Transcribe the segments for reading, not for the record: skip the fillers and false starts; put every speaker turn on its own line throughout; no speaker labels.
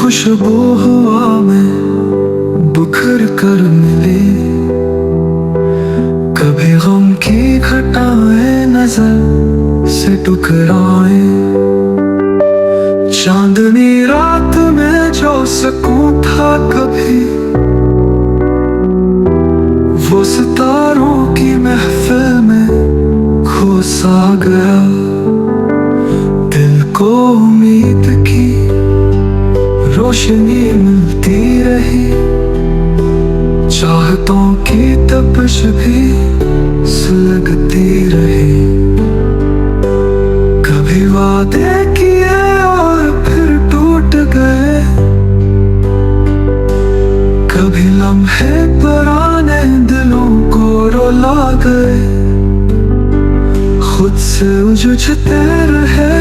खुशबू हुआ में बिखर कर मिली, कभी गम की घटाएं नजर से टकराए। चांदनी रात में जो सुकून था कभी, वो सितारों की महफिल में खो सा गया। दिल को उम्मीद की रोशनी मिलती रही, चाहतों की तपिश भी सुलगती रही। कभी वादे किए और फिर टूट गए, कभी लम्हे पुराने दिलों को रुला गए। खुद से उलझते रहे,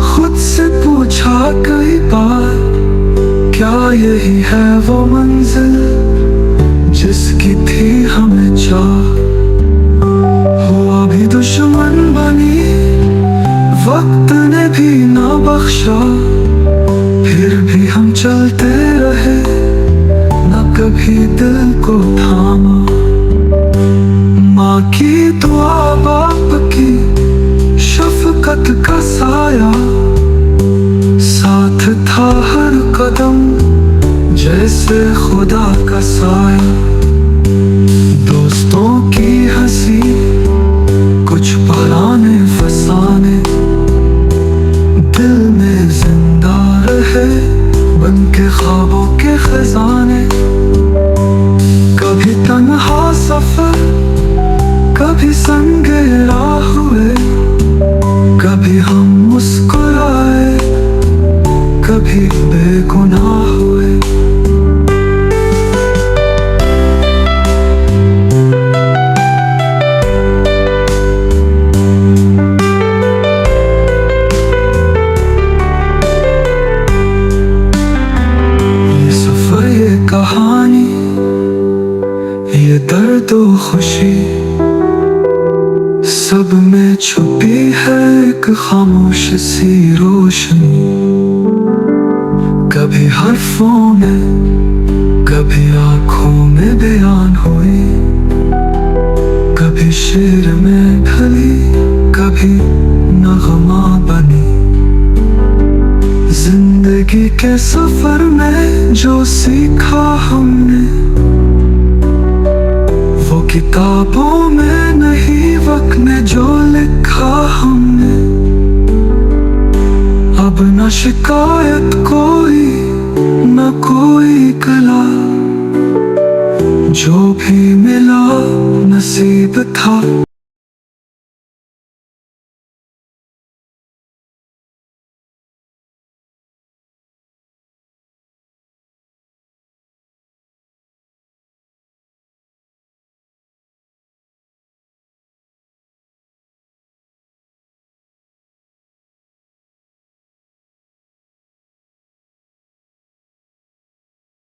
खुद से पूछा कई बार, क्या यही है वो मंजिल जिसकी थी हमें चाह। हुआ भी दुश्मन बनी, वक्त ने भी ना बख्शा, फिर भी हम चलते रहे, ना कभी दिल को थामा। माँ की दुआ, बाप की शफकत का साया, साथ था हर कदम जैसे खुदा का साया। दोस्तों की हंसी कुछ पुराने फसाने, दिल में जिंदा रहे बनके ख्वाबों के खजाने। कभी तन्हा सफर, कभी संगे राह हुए, कभी हम मुस्कुराए, कभी बेगुनाह हुए। ये सफर, ये कहानी, ये दर्द और खुशी, सब में छुपी है एक खामोश सी रोशनी। कभी हर्फों में, कभी आँखों में बयान हुई, कभी शेर में ढली, कभी नगमा बनी। जिंदगी के सफर में जो सीखा हमने, वो किताबों में नहीं, वक्त ने जो लिखा हमने। अब न शिकायत कोई, न कोई कला, जो भी मिला नसीब था।